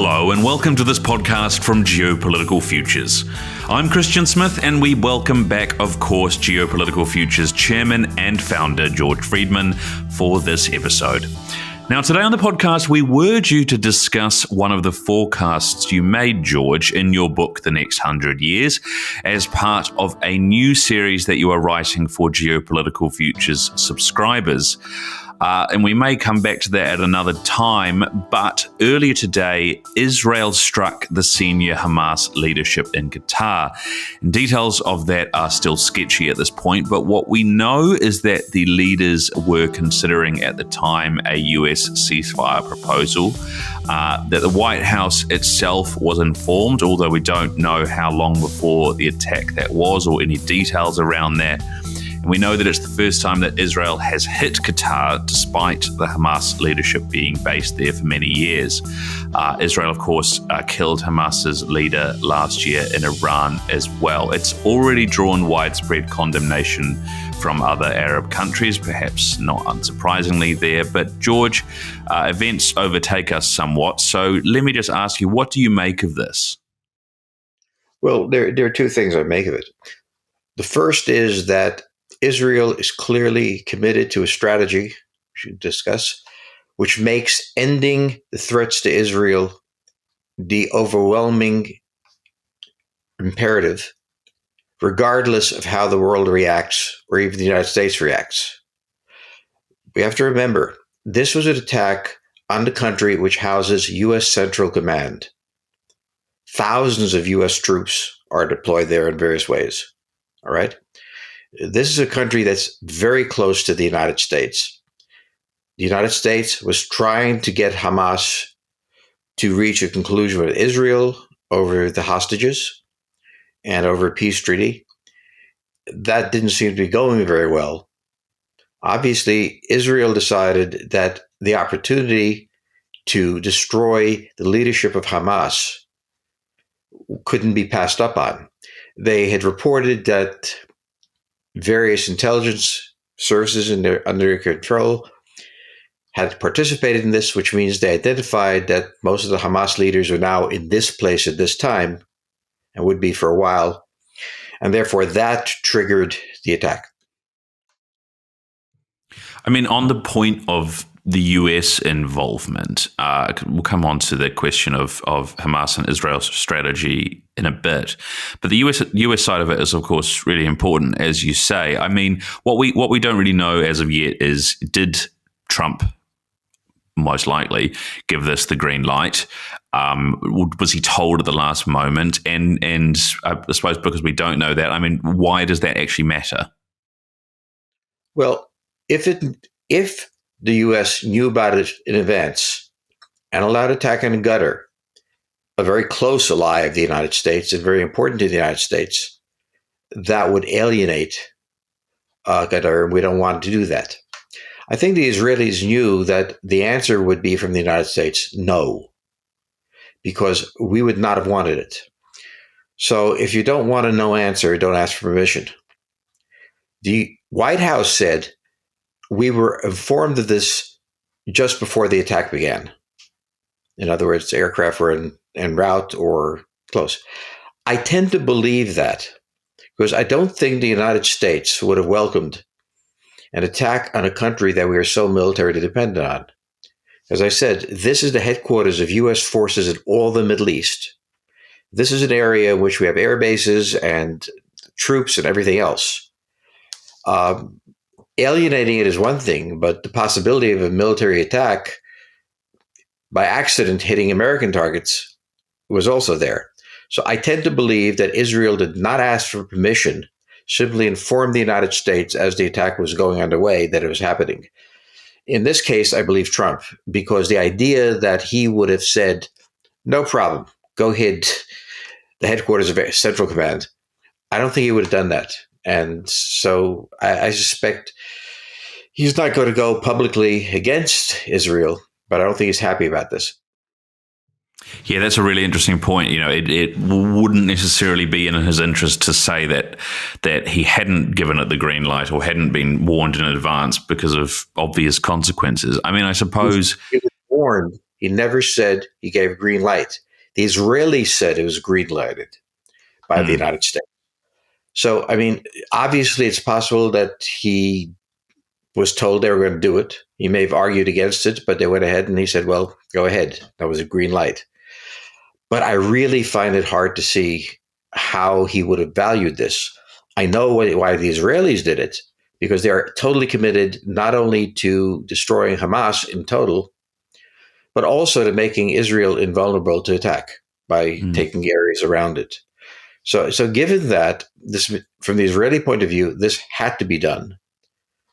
Hello and welcome to this podcast from Geopolitical Futures. I'm Christian Smith and we welcome back, of course, Geopolitical Futures Chairman and Founder George Friedman for this episode. Now, today on the podcast, we urge you to discuss one of the forecasts you made, George, in your book, The Next 100 Years, as part of a new series that you are writing for Geopolitical Futures subscribers. And we may come back to that at another time, but earlier today, Israel struck the senior Hamas leadership in Qatar. And details of that are still sketchy at this point, but what we know is that the leaders were considering at the time a US ceasefire proposal, that the White House itself was informed, although we don't know how long before the attack that was or any details around that. And we know that it's the first time that Israel has hit Qatar, despite the Hamas leadership being based there for many years. Israel, of course, killed Hamas's leader last year in Iran as well. It's already drawn widespread condemnation from other Arab countries, perhaps not unsurprisingly there. But George, events overtake us somewhat. So let me just ask you, what do you make of this? Well, there are two things I make of it. The first is that Israel is clearly committed to a strategy, we should discuss, which makes ending the threats to Israel the overwhelming imperative, regardless of how the world reacts or even the United States reacts. We have to remember, this was an attack on the country which houses U.S. Central Command. Thousands of U.S. troops are deployed there in various ways. All right? This is a country that's very close to the United States. The United States was trying to get Hamas to reach a conclusion with Israel over the hostages and over a peace treaty. That didn't seem to be going very well. Obviously, Israel decided that the opportunity to destroy the leadership of Hamas couldn't be passed up on. They had reported that various intelligence services under their control had participated in this, which means they identified that most of the Hamas leaders are now in this place at this time and would be for a while. And therefore, that triggered the attack. I mean, on the point of the US involvement, we'll come on to the question of Hamas and Israel's strategy in a bit. But the US side of it is, of course, really important, as you say. I mean, what we don't really know as of yet is, did Trump most likely give this the green light? Was he told at the last moment? And I suppose because we don't know that, I mean, why does that actually matter? Well, if the U.S. knew about it in advance and allowed attack on Qatar, a very close ally of the United States and very important to the United States, that would alienate Qatar, and we don't want to do that. I think the Israelis knew that the answer would be from the United States, no, because we would not have wanted it. So if you don't want a no answer, don't ask for permission. The White House said, we were informed of this just before the attack began. In other words, aircraft were en route or close. I tend to believe that because I don't think the United States would have welcomed an attack on a country that we are so militarily dependent on. As I said, this is the headquarters of U.S. forces in all the Middle East. This is an area in which we have air bases and troops and everything else. Alienating it is one thing, but the possibility of a military attack by accident hitting American targets was also there. So I tend to believe that Israel did not ask for permission, simply informed the United States as the attack was going underway that it was happening. In this case, I believe Trump, because the idea that he would have said, no problem, go hit the headquarters of Central Command, I don't think he would have done that. And so I suspect he's not going to go publicly against Israel, but I don't think he's happy about this. Yeah, that's a really interesting point. You know, it wouldn't necessarily be in his interest to say that he hadn't given it the green light or hadn't been warned in advance because of obvious consequences. I mean, I suppose he was warned. He never said he gave a green light. The Israelis said it was green lighted by the United States. So, I mean, obviously it's possible that he was told they were going to do it. He may have argued against it, but they went ahead and he said, well, go ahead. That was a green light. But I really find it hard to see how he would have valued this. I know why the Israelis did it, because they are totally committed not only to destroying Hamas in total, but also to making Israel invulnerable to attack by taking areas around it. So given that, this, from the Israeli point of view, this had to be done.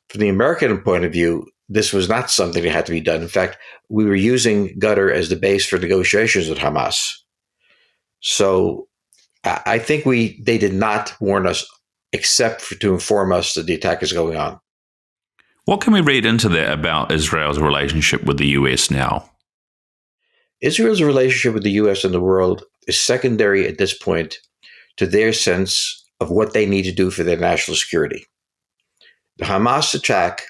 From the American point of view, this was not something that had to be done. In fact, we were using Qatar as the base for negotiations with Hamas. So I think they did not warn us, except to inform us that the attack is going on. What can we read into that about Israel's relationship with the US now? Israel's relationship with the US and the world is secondary at this point to their sense of what they need to do for their national security. The Hamas attack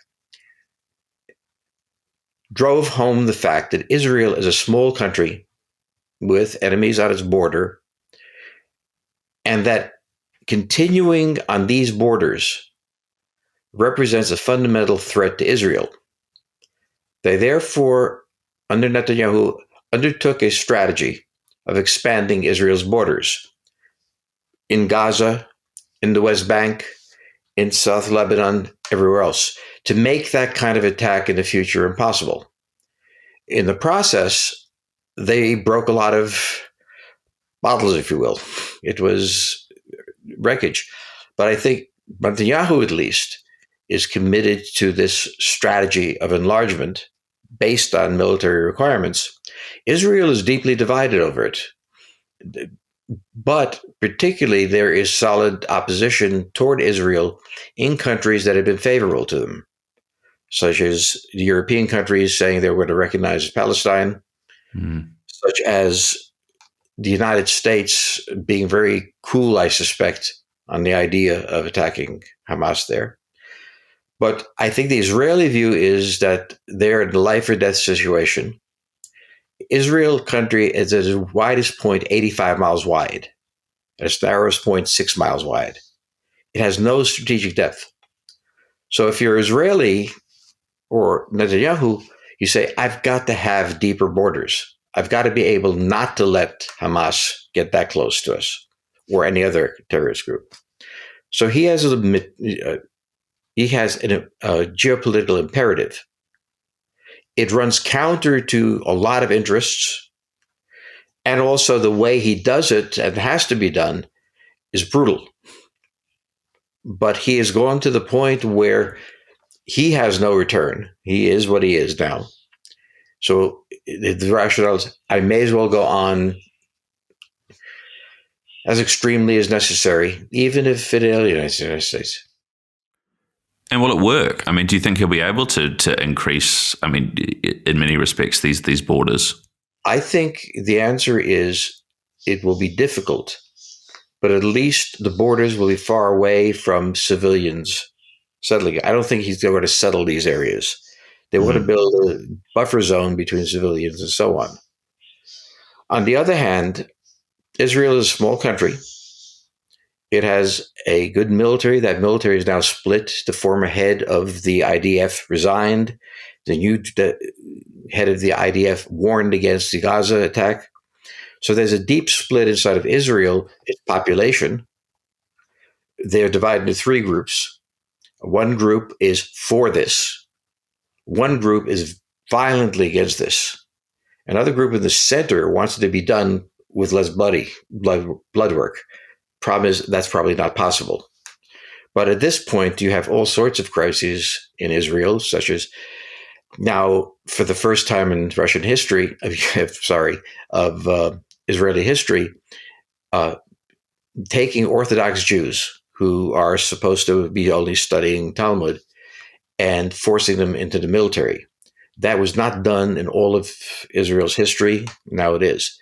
drove home the fact that Israel is a small country with enemies on its border, and that continuing on these borders represents a fundamental threat to Israel. They therefore, under Netanyahu, undertook a strategy of expanding Israel's borders in Gaza, in the West Bank, in South Lebanon, everywhere else, to make that kind of attack in the future impossible. In the process, they broke a lot of bottles, if you will. It was wreckage. But I think Netanyahu, at least, is committed to this strategy of enlargement based on military requirements. Israel is deeply divided over it. But particularly, there is solid opposition toward Israel in countries that have been favorable to them, such as the European countries saying they were going to recognize Palestine, such as the United States being very cool, I suspect, on the idea of attacking Hamas there. But I think the Israeli view is that they're in a life or death situation. Israel country is at its widest point 85 miles wide, at its narrowest point 6 miles wide. It has no strategic depth. So if you're Israeli or Netanyahu, you say, I've got to have deeper borders. I've got to be able not to let Hamas get that close to us or any other terrorist group. So he has a geopolitical imperative. It runs counter to a lot of interests, and also the way he does it, and has to be done, is brutal. But he is going to the point where he has no return. He is what he is now. So the rationale is, I may as well go on as extremely as necessary, even if it alienates the United States. And will it work? I mean, do you think he'll be able to increase, I mean, in many respects, these borders? I think the answer is it will be difficult, but at least the borders will be far away from civilians settling. I don't think he's going to settle these areas. They want to build a buffer zone between civilians and so on. On the other hand, Israel is a small country. It has a good military. That military is now split. The former head of the IDF resigned. The new head of the IDF warned against the Gaza attack. So there's a deep split inside of Israel, its population. They're divided into three groups. One group is for this. One group is violently against this. Another group in the center wants it to be done with less blood work. Problem is, that's probably not possible. But at this point, you have all sorts of crises in Israel, such as now, for the first time in Russian history, Israeli history, taking Orthodox Jews who are supposed to be only studying Talmud and forcing them into the military. That was not done in all of Israel's history. Now it is.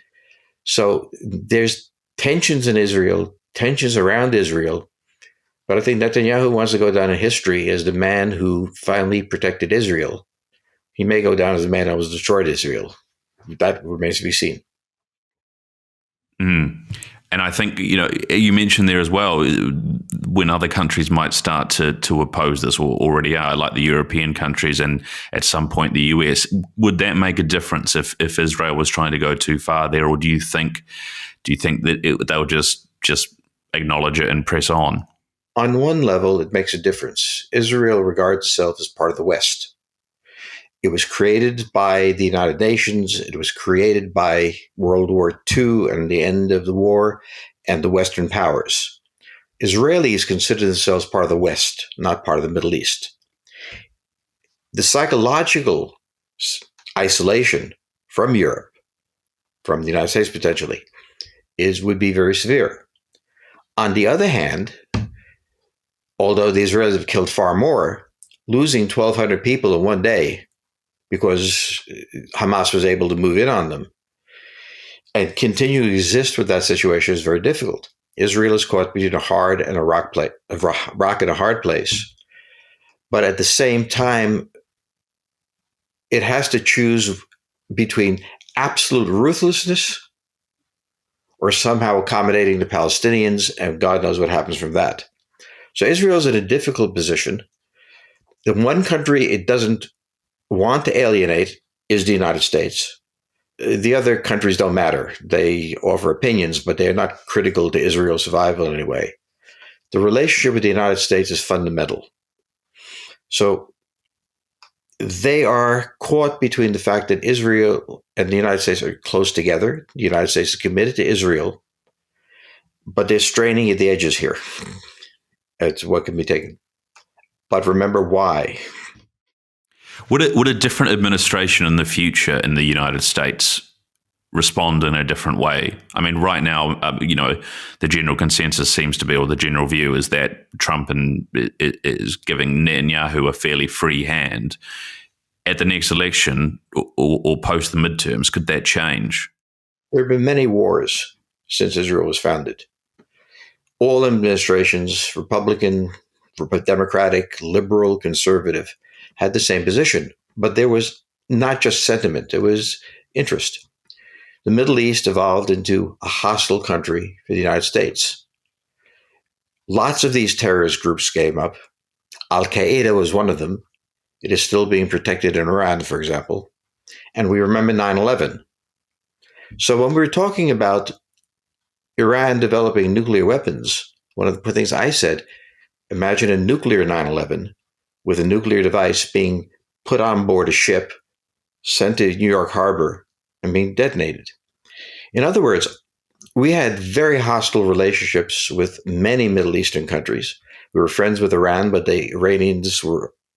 So there's tensions in Israel, tensions around Israel. But I think Netanyahu wants to go down in history as the man who finally protected Israel. He may go down as the man who destroyed Israel. that remains to be seen. Mm. And I think, you mentioned there as well, when other countries might start to oppose this, or already are, like the European countries and at some point the US, would that make a difference if Israel was trying to go too far there? Or do you think that they'll just acknowledge it and press on? On one level, it makes a difference. Israel regards itself as part of the West. It was created by the United Nations. It was created by World War II and the end of the war and the Western powers. Israelis consider themselves part of the West, not part of the Middle East. The psychological isolation from Europe, from the United States potentially, would be very severe. On the other hand, although the Israelis have killed far more, losing 1,200 people in one day because Hamas was able to move in on them and continue to exist with that situation is very difficult. Israel is caught between a rock and a hard place. But at the same time, it has to choose between absolute ruthlessness or somehow accommodating the Palestinians, and God knows what happens from that. So Israel is in a difficult position. The one country it doesn't want to alienate is the United States. The other countries don't matter. They offer opinions, but they are not critical to Israel's survival in any way. The relationship with the United States is fundamental. So they are caught between the fact that Israel and the United States are close together. The United States is committed to Israel, but they're straining at the edges here. It's what can be taken. But remember why. Would a different administration in the future in the United States respond in a different way? I mean, right now, the general consensus seems to be, or the general view is that Trump is giving Netanyahu a fairly free hand. At the next election or post the midterms, could that change? There have been many wars since Israel was founded. All administrations, Republican, Democratic, liberal, conservative, had the same position. But there was not just sentiment, there was interest. The Middle East evolved into a hostile country for the United States. Lots of these terrorist groups came up. Al-Qaeda was one of them. It is still being protected in Iran, for example. And we remember 9/11. So when we're talking about Iran developing nuclear weapons, one of the things I said, imagine a nuclear 9/11 with a nuclear device being put on board a ship, sent to New York Harbor, and being detonated. In other words, we had very hostile relationships with many Middle Eastern countries. We were friends with Iran, but the Iranians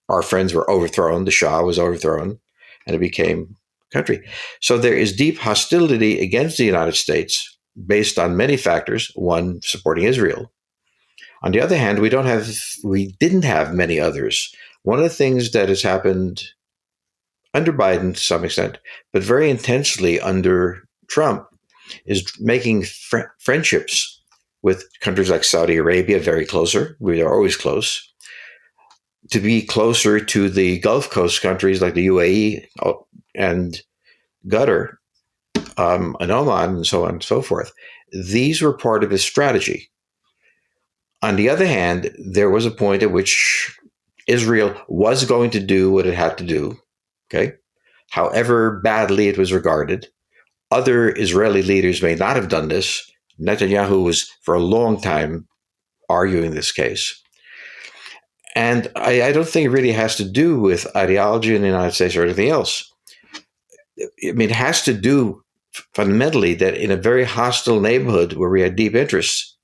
our friends were overthrown. The Shah was overthrown, and it became a country. So there is deep hostility against the United States based on many factors, one supporting Israel. On the other hand, we didn't have many others. One of the things that has happened under Biden to some extent, but very intensely under Trump, is making friendships with countries like Saudi Arabia very closer. We are always close. To be closer to the Gulf Coast countries like the UAE and Qatar, and Oman, and so on and so forth. These were part of his strategy. On the other hand, there was a point at which Israel was going to do what it had to do, okay? However badly it was regarded. Other Israeli leaders may not have done this. Netanyahu was for a long time arguing this case. And I don't think it really has to do with ideology in the United States or anything else. I mean, it has to do fundamentally that in a very hostile neighborhood where we had deep interests,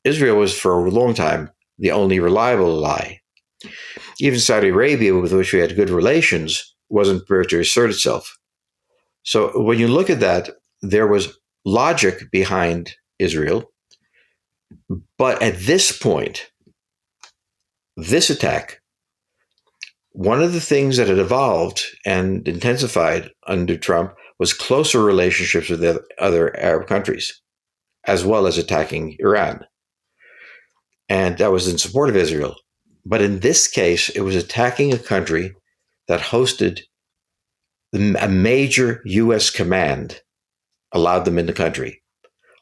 Israel was for a long time the only reliable ally. Even Saudi Arabia, with which we had good relations, wasn't prepared to assert itself. So when you look at that, there was logic behind Israel. But at this point, this attack, one of the things that had evolved and intensified under Trump was closer relationships with the other Arab countries, as well as attacking Iran. And that was in support of Israel. But in this case, it was attacking a country that hosted A major U.S. command allowed them in the country,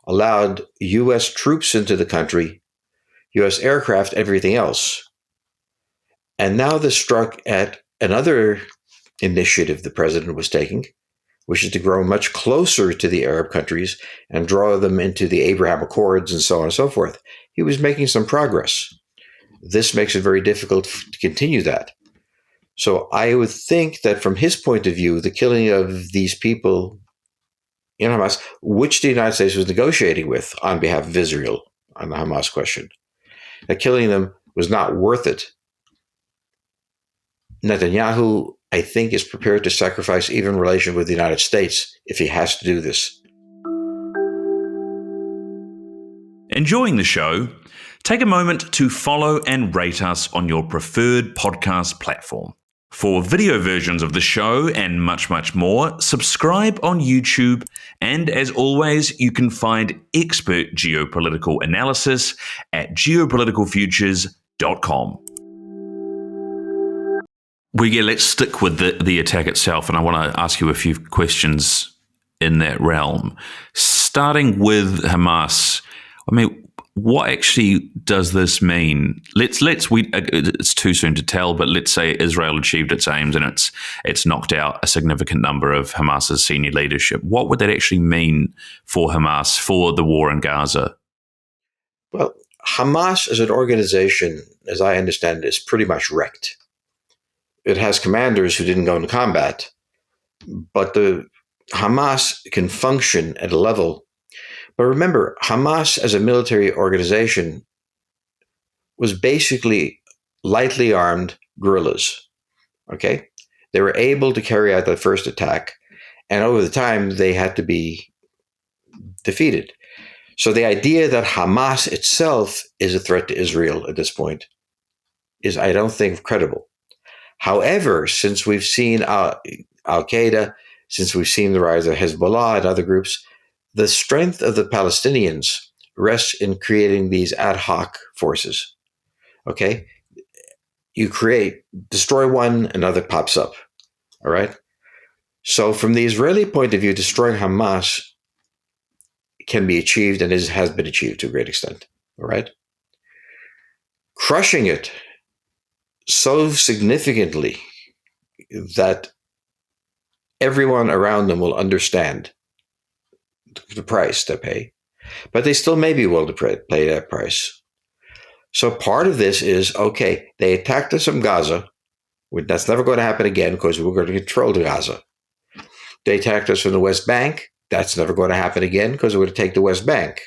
allowed U.S. troops into the country, U.S. aircraft, everything else. And now this struck at another initiative the president was taking, which is to grow much closer to the Arab countries and draw them into the Abraham Accords and so on and so forth. He was making some progress. This makes it very difficult to continue that. So I would think that from his point of view, the killing of these people in Hamas, which the United States was negotiating with on behalf of Israel on the Hamas question, that killing them was not worth it. Netanyahu, I think, is prepared to sacrifice even relation with the United States if he has to do this. Enjoying the show? Take a moment to follow and rate us on your preferred podcast platform. For video versions of the show and much, much more, subscribe on YouTube. And as always, you can find expert geopolitical analysis at geopoliticalfutures.com. Let's stick with the attack itself, and I want to ask you a few questions in that realm. Starting with Hamas, I mean, what actually does this mean? It's too soon to tell, but let's say Israel achieved its aims and it's knocked out a significant number of Hamas's senior leadership. What would that actually mean for Hamas, for the war in Gaza? Well, Hamas as an organization, as I understand it, is pretty much wrecked. It has commanders who didn't go into combat, but the Hamas can function at a level. But remember, Hamas as a military organization was basically lightly armed guerrillas. Okay? They were able to carry out that first attack, and over the time they had to be defeated. So the idea that Hamas itself is a threat to Israel at this point is, I don't think, credible. However, since we've seen Al-Qaeda, since we've seen the rise of Hezbollah and other groups, the strength of the Palestinians rests in creating these ad hoc forces. Okay? You destroy one, another pops up. All right? So from the Israeli point of view, destroying Hamas can be achieved and has been achieved to a great extent. All right? Crushing it so significantly that everyone around them will understand the price they pay, but they still may be willing to pay that price. So part of this is, okay, they attacked us from Gaza. That's never going to happen again because we're going to control Gaza. They attacked us from the West Bank. That's never going to happen again because we're going to take the West Bank.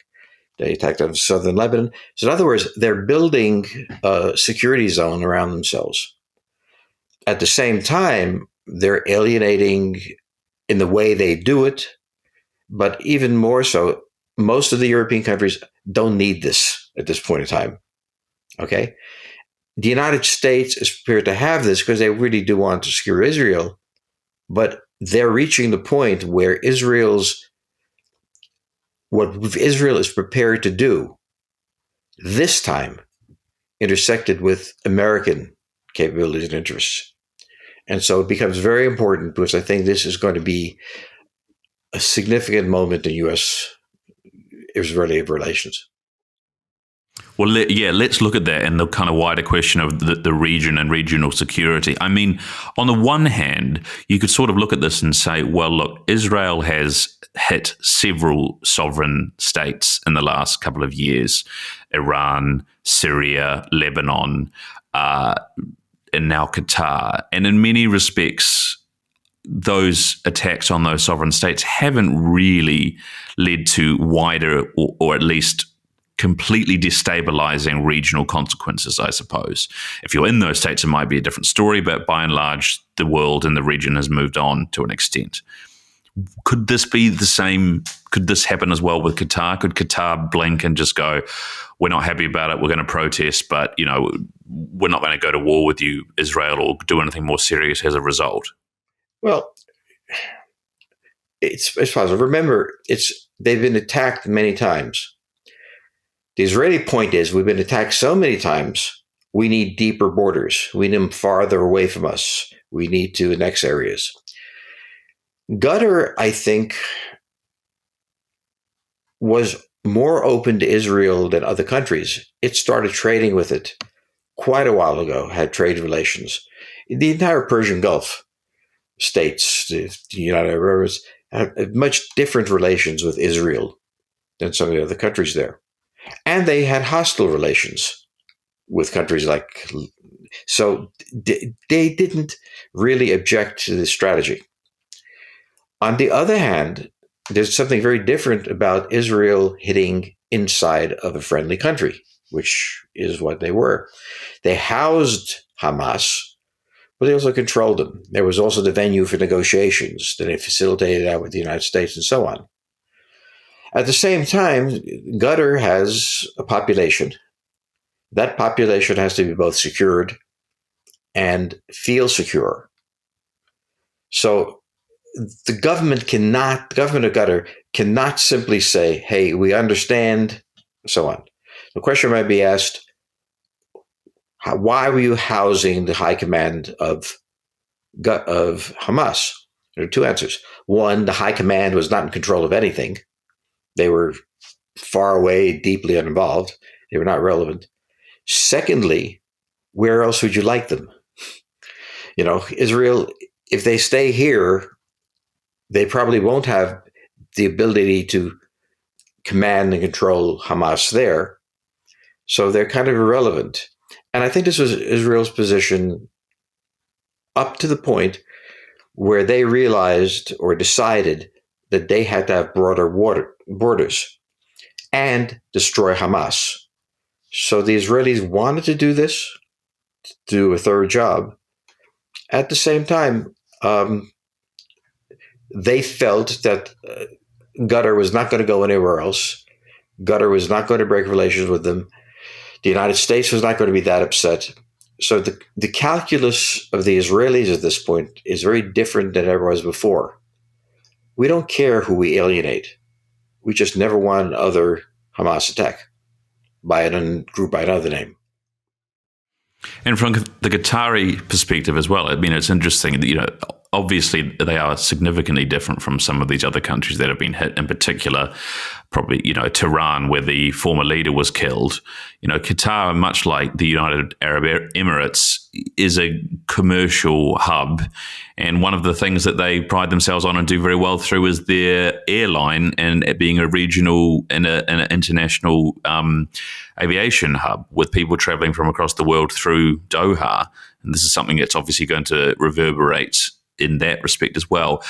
They attacked us from southern Lebanon. So in other words, they're building a security zone around themselves. At the same time, they're alienating in the way they do it. But even more so, most of the European countries don't need this at this point in time. Okay? The United States is prepared to have this because they really do want to secure Israel, but they're reaching the point where what Israel is prepared to do this time intersected with American capabilities and interests. And so it becomes very important because I think this is going to be a significant moment in U.S.-Israeli relations. Well, let's look at that and the kind of wider question of the region and regional security. I mean, on the one hand, you could sort of look at this and say, well, look, Israel has hit several sovereign states in the last couple of years: Iran, Syria, Lebanon, and now Qatar. And in many respects, those attacks on those sovereign states haven't really led to wider or at least completely destabilizing regional consequences, I suppose. If you're in those states, it might be a different story, but by and large, the world and the region has moved on to an extent. Could this be the same? Could this happen as well with Qatar? Could Qatar blink and just go, we're not happy about it, we're going to protest, but we're not going to go to war with you, Israel, or do anything more serious as a result? Well, it's possible. Remember, they've been attacked many times. The Israeli point is we've been attacked so many times, we need deeper borders. We need them farther away from us. We need to annex areas. Qatar, I think, was more open to Israel than other countries. It started trading with it quite a while ago, had trade relations. The entire Persian Gulf states, the United Arab Emirates, had much different relations with Israel than some of the other countries there. And they had hostile relations with countries like, so they didn't really object to this strategy. On the other hand, there's something very different about Israel hitting inside of a friendly country, which is what they were. They housed Hamas, but they also controlled them. There was also the venue for negotiations that they facilitated out with the United States and so on. At the same time, Qatar has a population. That population has to be both secured and feel secure. So the government of Qatar cannot simply say, hey, we understand, so on. The question might be asked, why were you housing the high command of Hamas? There are two answers. One, the high command was not in control of anything. They were far away, deeply uninvolved. They were not relevant. Secondly, where else would you like them? Israel, if they stay here, they probably won't have the ability to command and control Hamas there. So they're kind of irrelevant. And I think this was Israel's position up to the point where they realized or decided that they had to have broader borders and destroy Hamas. So the Israelis wanted to do this, to do a third job. At the same time, they felt that Qatar was not going to go anywhere else. Qatar was not going to break relations with them. The United States was not going to be that upset. So the calculus of the Israelis at this point is very different than it ever was before. We don't care who we alienate. We just never want another Hamas attack by a group by another name. And from the Qatari perspective as well, I mean, it's interesting that, obviously they are significantly different from some of these other countries that have been hit, in particular, probably, Tehran, where the former leader was killed. Qatar, much like the United Arab Emirates, is a commercial hub. And one of the things that they pride themselves on and do very well through is their airline and it being a regional and an international aviation hub with people traveling from across the world through Doha. And this is something that's obviously going to reverberate in that respect as well.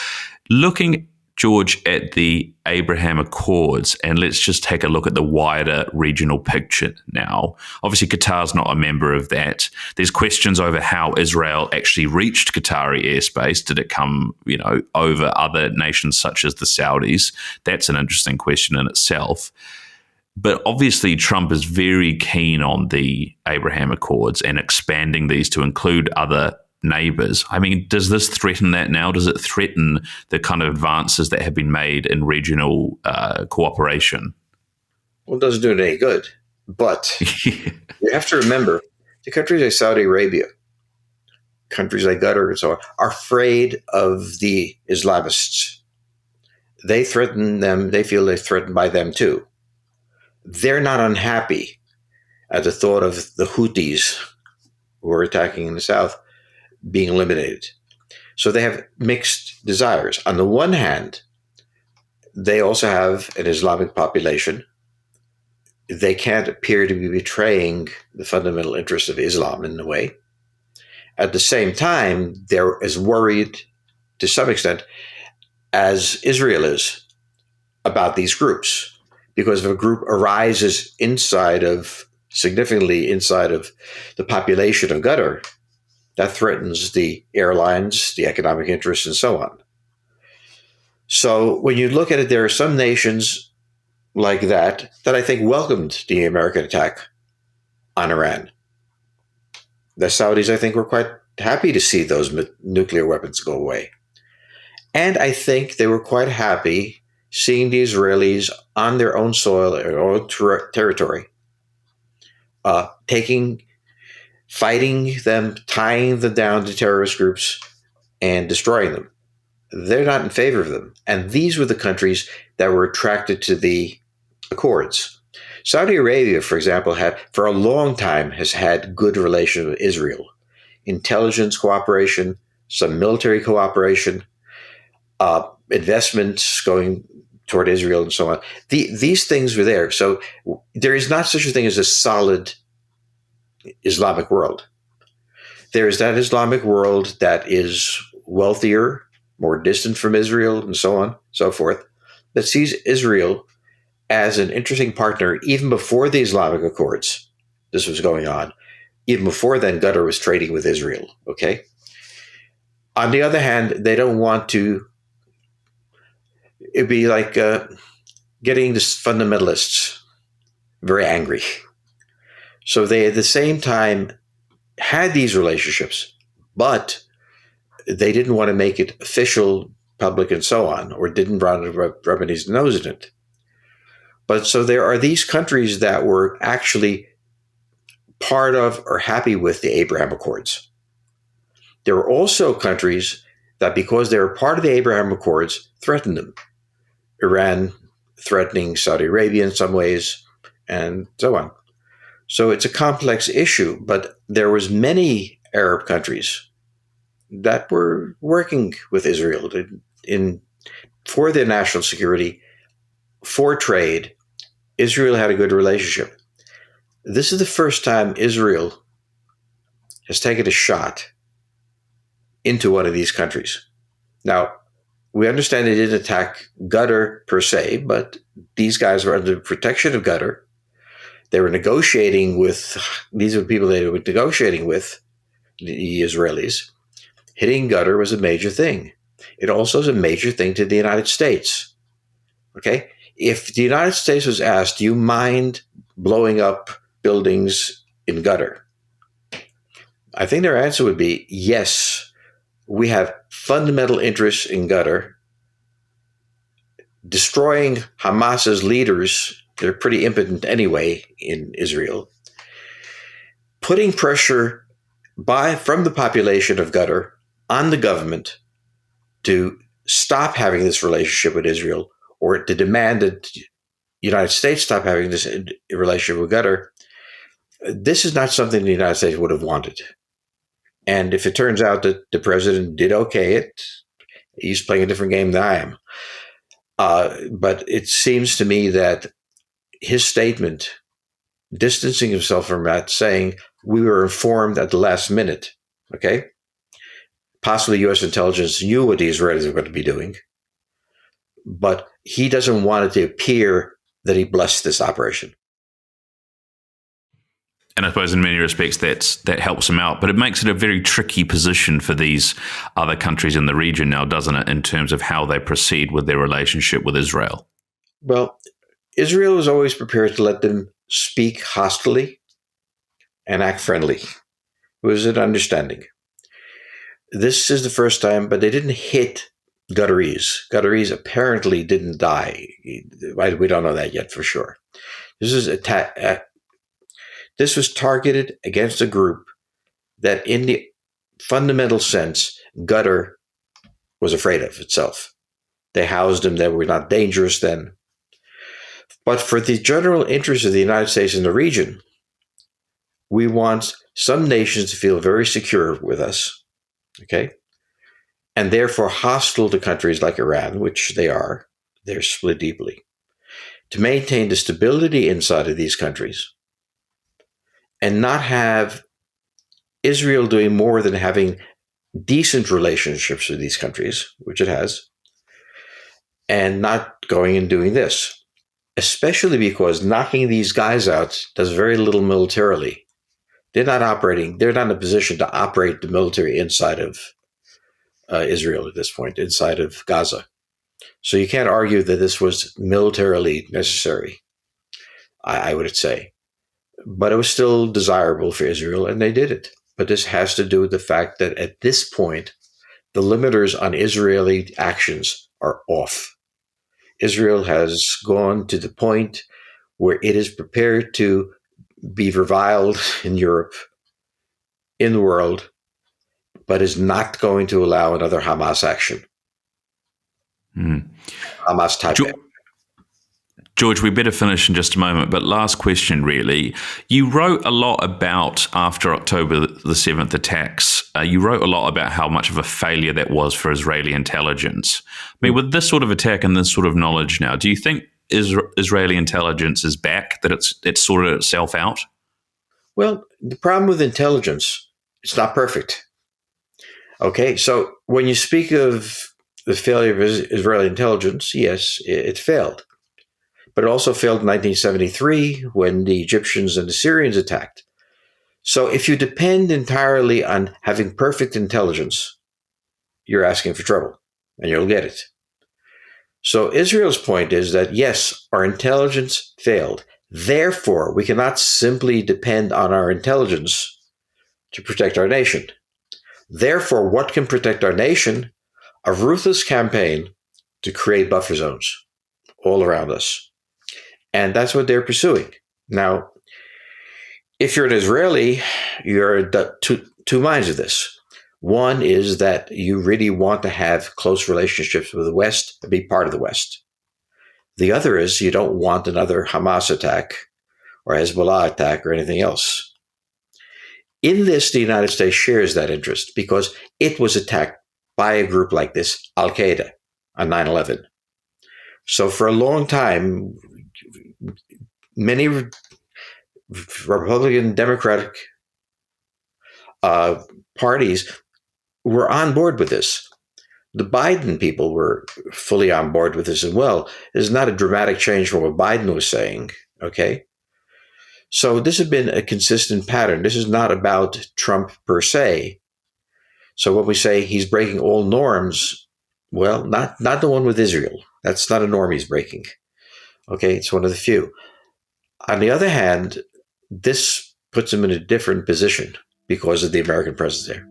Looking, George, at the Abraham Accords, and let's just take a look at the wider regional picture now. Obviously, Qatar's not a member of that. There's questions over how Israel actually reached Qatari airspace. Did it come, over other nations such as the Saudis? That's an interesting question in itself. But obviously, Trump is very keen on the Abraham Accords and expanding these to include other neighbors. I mean, does this threaten that now? Does it threaten the kind of advances that have been made in regional cooperation? Well, it doesn't do it any good. But you have to remember, the countries like Saudi Arabia, countries like Qatar and so on, are afraid of the Islamists. They threaten them. They feel they're threatened by them too. They're not unhappy at the thought of the Houthis, who are attacking in the south, being eliminated. So they have mixed desires. On the one hand, they also have an Islamic population. They can't appear to be betraying the fundamental interests of Islam in a way. At the same time, they're as worried to some extent as Israel is about these groups. Because if a group arises significantly inside of the population of Qatar, that threatens the airlines, the economic interests, and so on. So when you look at it, there are some nations like that I think welcomed the American attack on Iran. The Saudis, I think, were quite happy to see those nuclear weapons go away. And I think they were quite happy seeing the Israelis on their own soil, their own territory, fighting them, tying them down to terrorist groups, and destroying them. they're not in favor of them. And these were the countries that were attracted to the accords. Saudi Arabia, for example, for a long time has had good relations with Israel. Intelligence cooperation, some military cooperation, investments going toward Israel and so on. These things were there. So there is not such a thing as a solid Islamic world. There is that Islamic world that is wealthier, more distant from Israel, and so on, so forth, that sees Israel as an interesting partner even before the Islamic Accords. This was going on. Even before then, Qatar was trading with Israel, okay? On the other hand, they don't want to, it'd be like getting the fundamentalists very angry. So they, at the same time, had these relationships, but they didn't want to make it official, public, and so on, or didn't rub anybody's nose in it. But so there are these countries that were actually part of or happy with the Abraham Accords. There were also countries that, because they were part of the Abraham Accords, threatened them. Iran threatening Saudi Arabia in some ways, and so on. So it's a complex issue, but there was many Arab countries that were working with Israel for their national security, for trade. Israel had a good relationship. This is the first time Israel has taken a shot into one of these countries. Now, we understand they didn't attack Qatar per se, but these guys were under the protection of Qatar. They were negotiating with, these are the people they were negotiating with, the Israelis. Hitting Qatar was a major thing. It also is a major thing to the United States. Okay? If the United States was asked, do you mind blowing up buildings in Qatar? I think their answer would be yes. We have fundamental interests in Qatar. Destroying Hamas's leaders, they're pretty impotent anyway in Israel. Putting pressure from the population of Qatar on the government to stop having this relationship with Israel, or to demand that the United States stop having this relationship with Qatar, this is not something the United States would have wanted. And if it turns out that the president did okay it, he's playing a different game than I am. But it seems to me that his statement, distancing himself from that, saying we were informed at the last minute, okay? Possibly U.S. intelligence knew what the Israelis were going to be doing, but he doesn't want it to appear that he blessed this operation. And I suppose in many respects that helps him out, but it makes it a very tricky position for these other countries in the region now, doesn't it, in terms of how they proceed with their relationship with Israel? Well, Israel is always prepared to let them speak hostilely and act friendly. It was an understanding. This is the first time, but they didn't hit Qataris. Qataris apparently didn't die. We don't know that yet for sure. This was targeted against a group that, in the fundamental sense, Qatar was afraid of itself. They housed them. They were not dangerous then. But for the general interest of the United States in the region, we want some nations to feel very secure with us, okay? And therefore hostile to countries like Iran, which they are. They're split deeply. To maintain the stability inside of these countries and not have Israel doing more than having decent relationships with these countries, which it has, and not going and doing this. Especially because knocking these guys out does very little militarily. They're not in a position to operate the military inside of Israel at this point, inside of Gaza. So you can't argue that this was militarily necessary, I would say. But it was still desirable for Israel, and they did it. But this has to do with the fact that at this point, the limiters on Israeli actions are off. Israel has gone to the point where it is prepared to be reviled in Europe, in the world, but is not going to allow another Hamas action. Hamas type. George, we better finish in just a moment, but last question, really. You wrote a lot about, after October the 7th attacks, you wrote a lot about how much of a failure that was for Israeli intelligence. I mean, with this sort of attack and this sort of knowledge now, do you think Israeli intelligence is back, that it's sorted itself out? Well, the problem with intelligence, it's not perfect. Okay, so when you speak of the failure of Israeli intelligence, yes, it failed. But it also failed in 1973 when the Egyptians and the Syrians attacked. So if you depend entirely on having perfect intelligence, you're asking for trouble, and you'll get it. So Israel's point is that, yes, our intelligence failed. Therefore, we cannot simply depend on our intelligence to protect our nation. Therefore, what can protect our nation? A ruthless campaign to create buffer zones all around us. And that's what they're pursuing. Now, if you're an Israeli, you're two minds of this. One is that you really want to have close relationships with the West and be part of the West. The other is you don't want another Hamas attack or Hezbollah attack or anything else. In this, the United States shares that interest because it was attacked by a group like this, Al-Qaeda, on 9/11. So for a long time, many Republican, Democratic parties were on board with this. The Biden people were fully on board with this as well. This is not a dramatic change from what Biden was saying, okay? So this has been a consistent pattern. This is not about Trump per se. So when we say he's breaking all norms, well, not the one with Israel. That's not a norm he's breaking. Okay, it's one of the few. On the other hand, this puts him in a different position because of the American presence there.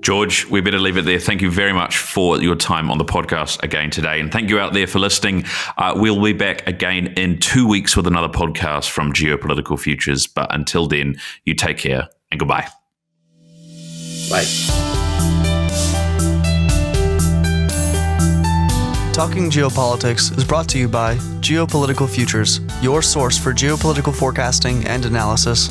George, we better leave it there. Thank you very much for your time on the podcast again today. And thank you out there for listening. We'll be back again in 2 weeks with another podcast from Geopolitical Futures. But until then, you take care and goodbye. Bye. Talking Geopolitics is brought to you by Geopolitical Futures, your source for geopolitical forecasting and analysis.